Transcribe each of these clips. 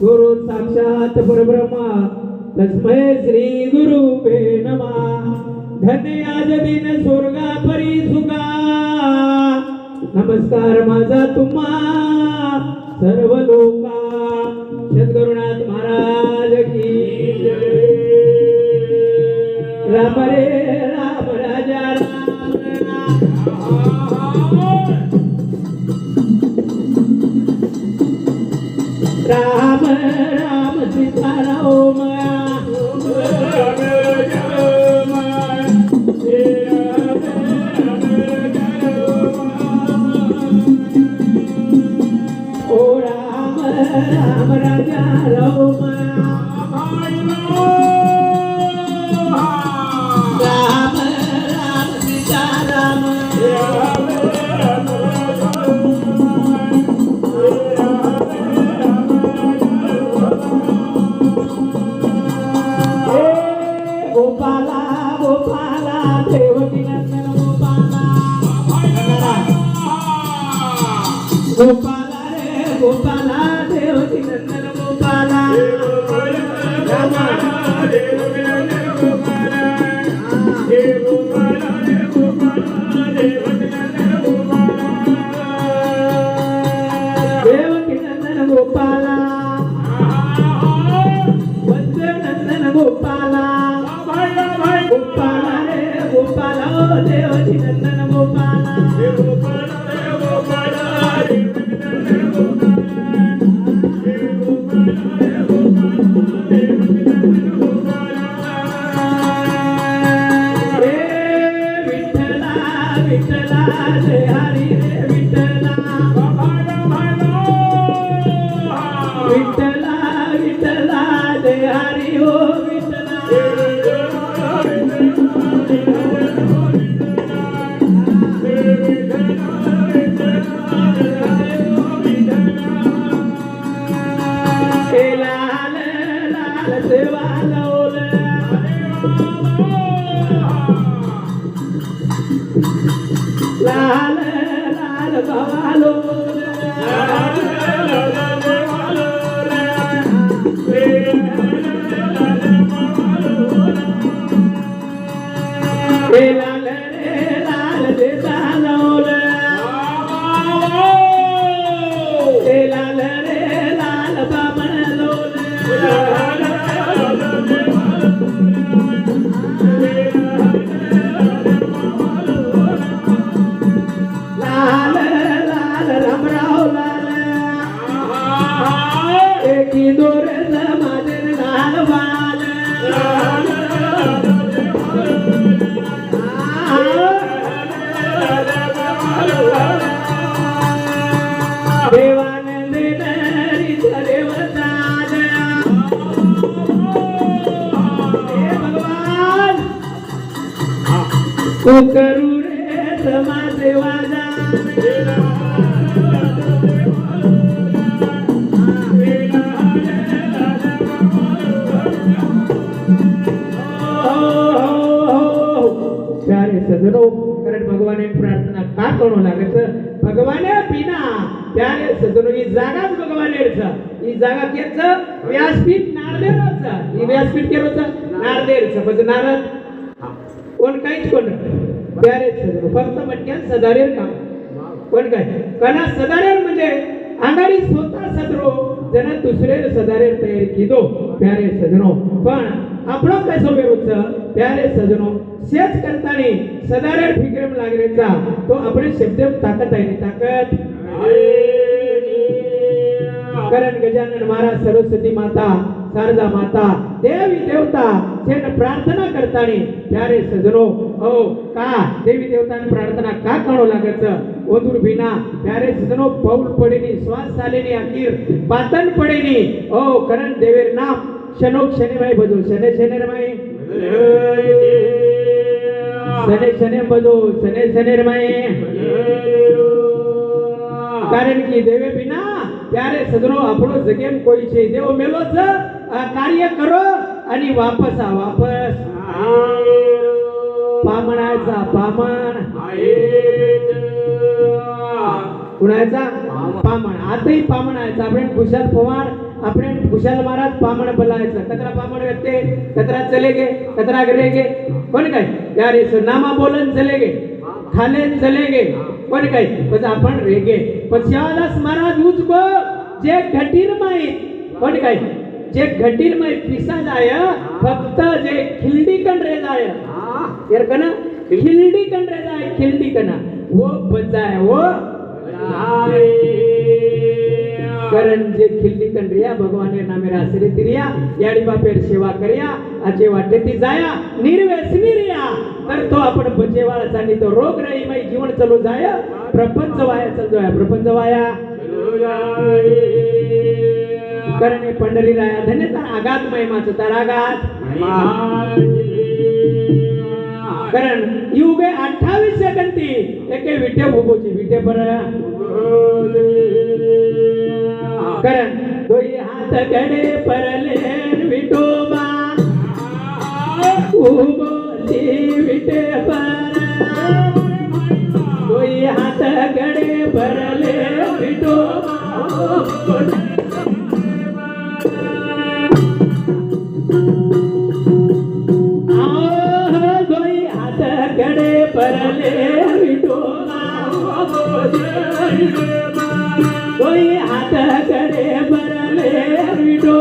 गुरु साक्षात परब्रह्मा तस्मै श्री गुरुवे नमः. धन्य आज दिन स्वर्गा परी सुखा. नमस्कार माझा तुम्हा सर्व लोका. सद्गुरुनाथ महाराज की जय. राम रे राम राजा राम राम सीताराम. ओ राम राम राजा राम. राम राम सीताराम. गोपाला गोपाला देवकी नंदन गोपाला. गोपाला रे गोपाला देवकी नंदन गोपाला. देवकी नंदन गोपाला. देवकी नंदन गोपाला. वत्सनंदन गोपाला. गोपाला रे गोपाला देवकी नंदन गोपाला. विठ्ठला विठ्ठला जय हरी रे विठ्ठला. विठ्ठला विठ्ठला जय हरी हो विठ्ठला. लाल लाल सेवा लावल. लाल लाल बाबालो. लाल रे लाल देता लावल. लाल रे लाल बाबा लावल. लाल लाल रामराव लाल. एकी दोर समाजन लाल बाल. देवानंद नरी देवताज. हे भगवान तू करू रे समाज वाजा. प्यारे सजनो कारण भगवाने प्रार्थना का करू लागत. भगवान बिना प्यारे सजनो ही जागाच भगवानेच. ही जागा केच व्यासपीठ नारदेवच. ही व्यासपीठ केरोच नारदेवच. म्हणजे नारद कोण काहीच कोण प्यारे सजनो फक्त म्हटल्या सदारेर काम कोण काय कना सदारेर म्हणजे अंगारी स्वतः सदरो जन दुसरे सदारेर तयारी किदो. प्यारे सजनो पण આપણો કશો વિરુદ્ધ प्यारे सजनो सेच करताना सदारेर फिक्रम लागरेचा तो આપણે शब्द ताकद आहे ताकद. कारण गजानन महाराज सरस्वती माता शारदा माता देवी देवता छेन प्रार्थना करताना प्यारे सजनो ओ का देवी देवताने प्रार्थना का करो लागत. ओदूर बिना प्यारे सजनो पाऊल पडेनी श्वास चालेनी अखीर पातन पडेनी ओ कारण देवेर नाम शनोक शनिमाई बजो शने शनेरमाई. शने शने बजो शने शनेरमाई. कारण की देवे बिना प्यारे सजनो આપણો જગેમ કોઈ છે. દેવો મેલો છે કાર્ય કરો आणि वापस आ वापस. पामणाचा पामण कुणाचा पामण आताही पामण आहे आपण खुशाल पवार આપણે खुशाल महाराज पामण बोलायचं कतरा पामण व्यक्ते कतरा चले गे कतरा घरे गे कोण काय यार इस नामा बोलन चले गे खाले चले गे कोण काय पण आपण रेगे पण शिवादास महाराज उचको जे घटीर माहित कोण काय जे घटीर माहित पिसा जाय फक्त जे खिल्डी कन रे जाय यार कना खिल्डी कन रे जाय खिल्डी कना वो बचाय वो कारण जे खिल्ली कन रिया भगवान नामे रासरे तिरिया याडी बापेर सेवा करिया आजे वाटे ती जाया निर्व्यसनी रिया तर तो आपण बचेवाळा चांदी तो रोग रही माई जीवन चलो जाय प्रपंच वाया चल जाय प्रपंच वाया करणे पंढरी राया धन्य तर आगात महिमाच तर आगात कारण युगे 28 सेकंदी एके विटे भोगोची विटे पर कारण दोई हात गडे परले विठोबा उगोची विटे पर दोई हात गडे परले विठोबा दोई हात गडे परले विठोबा कोई हात करे बरले विडो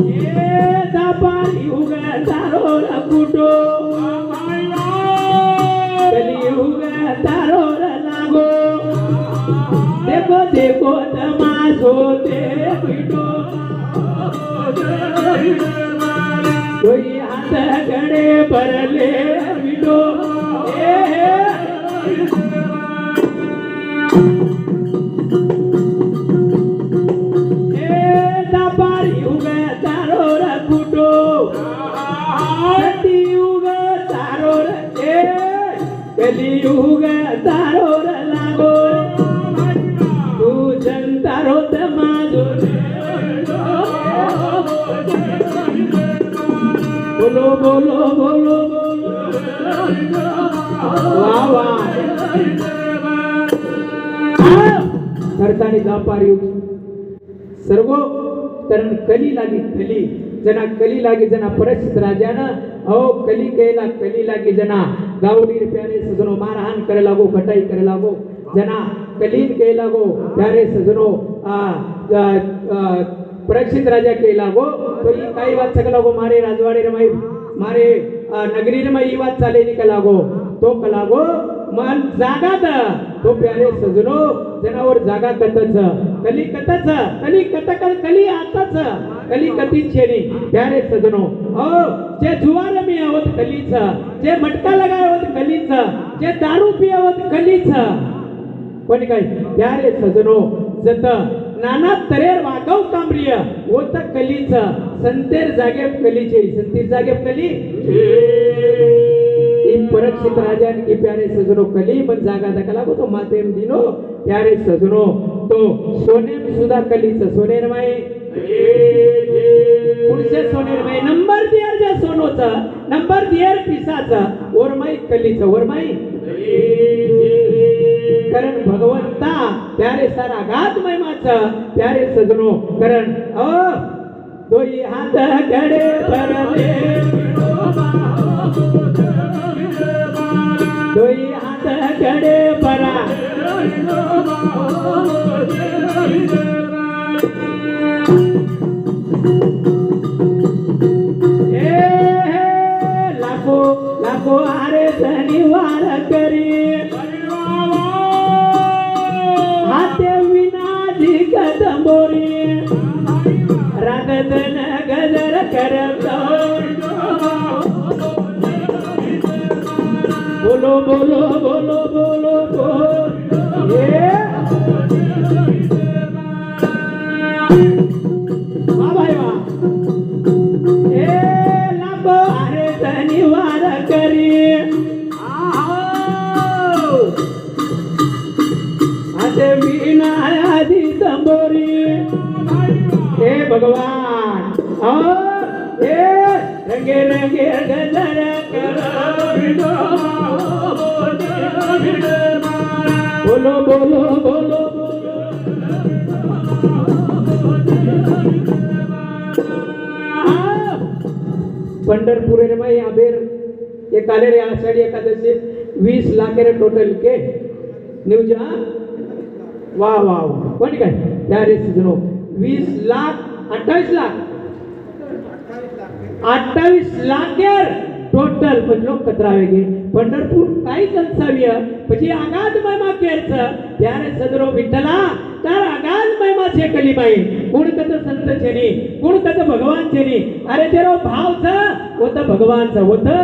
ए दापारी उगा तारो रकुटो कली उगा तारो लागो देखो देखो तमाशो ते विडो कोई हात गडे परले विडो दापारी उगा तारो रकुटो सती उगा तारो रे कली उगा तारो लागो तू जनतारो तमाजो बोलो बोलो बोलो बोलो वाह वाह करतानी दापारी सर्व कारण कली लागी जना परिस्थित राजाना अहो कली लागी जना गावडीर प्यारे सजनो मारहान करे लागो कटाई करे लागो जना कलीन के लागो प्यारे सजनो परीक्षित राजा के लागो तो ये काही बात सकला गो मारे राजवाड़े रे मारे नगरी रे ई बात चाले नि कलागो तो कलागो मन जागात तो प्यारे सजनो जनावर जागा कतच कली कली आताच कली कती छेनी प्यारे सजनो ओ जे जुवार मी आवत कलीच जे मटका लगावत कलीच जे दारू पियावत कलीच कोणी काय प्यारे सजनो जत नाना तरेर वागव कामरिय होत कलीच संतेर जागेब कलीचे संतीर जागेब कली इन परीक्षित राजान की प्यारे सजनो कली पण जागा दकला तो मातेम दिनो प्यारे सजनो तो सोनेम सुधा कलीच सोनेरमाई पुढचे सोनेरमाई नंबर दियर जे सोनोचा नंबर दियर पिसाचा ओरमाई कलीच ओरमाई कारण भगवंता प्यारे सारा गात महिमाचा प्यारे सजनो कारण दोई हात गडे परले दोई हात गडे परा लाखो लाखो आरे धनिवार करी हाते विनाजी कदंबोरी रागदन गजर करतो बोलो बोलो बोलो बोलो बोलो ये वाह भाई वाह ए लाखो आरे धनिवार करी हाते विनाजी तंबोरी हे भगवान ए रंगे रंगे गजर बोलो बोलो बोलो पंढरपूर रे भाई आबेर ये काले रे आषाढ़ी एकादशी 20 लाख रे टोटल के न्यूज वाह वाह कोण काय प्यारे सजनो 20 लाख 28 लाख 28 लाख टोटल पण लोक कतरावेगे पंढरपूर काही संसाव्य પછી આગાદ મહિમા કેર છે ત્યારે સદરો વિઠ્ઠલા તાર આગાદ મહિમા છે કલીમાઈ ગુણ કત સંત છે ની ગુણ કત ભગવાન છે ની અરે જેરો ભાવ છે वो तो भगवान છે वो तो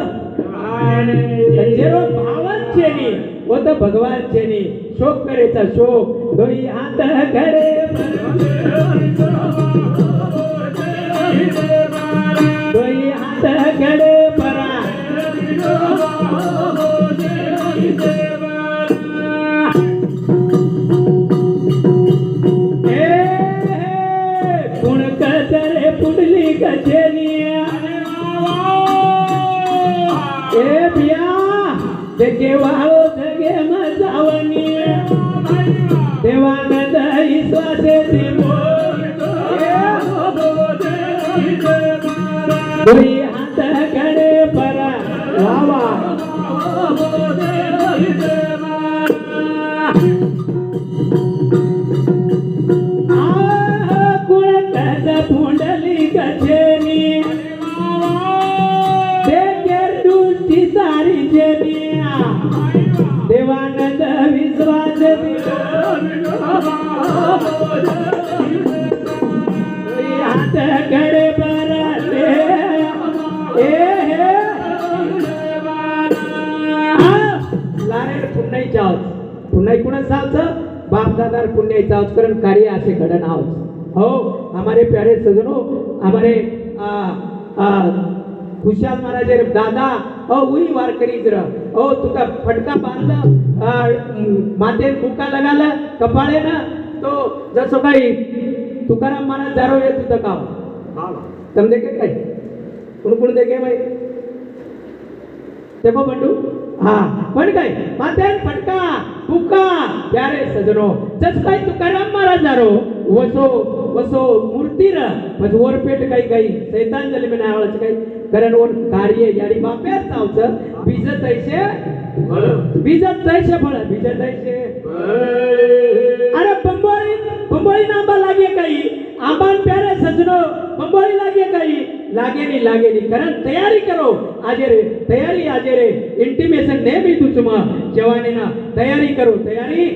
જેરો ભાવન છે ની वो तो भगवान છે ની શોક કરે છે શોક દોઈ હાથ કરે દોઈ હાથ કરે પરા पुंडली कचेनिया ए बिया देखे वाळो जगे मजावनिया देवानंद ईश्वासे दोई हात कडे परा वावा पुंडली कचेनी दृष्टी सारी जेनिया देवानंद विश्वास हात कडे बरते लारे पुन्हाई चावच पुन्हाई कुणा सावच बाप दादार पुण्य चावच कारण कार्य असे घडण आवच हो हमारे प्यारे सजनों हमारे खुशाल महाराज दादा उई वार करी जरा तुका फटका बांधला माथे मुका लगाला कपाळे ना तो जसो काही तुकाराम महाराज दारो येत होता का तम देखे काय कोण देखे भाई देखो बंडू हाँ पण काय माथे फटका मुका प्यारे सजनों जस काही तुकाराम महाराज दारो वसो वसो मूर्ती र म्हणजे वरपेट काही काही शैतान जले में आवळच काही कारण वर कार्य यारी बाप्या चावच बीजत ऐसे फळ बीजत ऐसे अरे बंबोळी नांबा लागे काही आंबान प्यारे सजनो बंबोळी लागे काही लागे नी कारण तयारी करो आजे रे इंटिमेशन नेहमी तुझमा जवानीना तयारी करो तयारी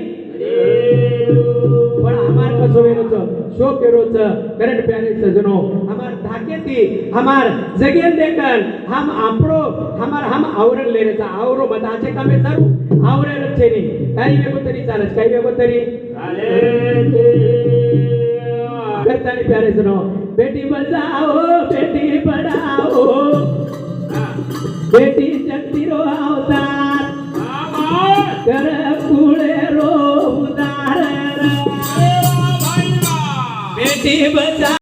पण हमार कसो वेरोच शो केरोच करंट प्यारे सजनो हमार धाकेती हमार जगेन देखन हम आपरो हम आवरण लेरेचा आवरो मताचे कामे चालू आवरे रचे नी काही वेगो तरी चालच काही वेगो तरी करतानी प्यारे सजनो बेटी बचाओ बेटी पढ़ाओ बेटी शक्ति रो अवतार कर कुळे रो उदार बेटी बचा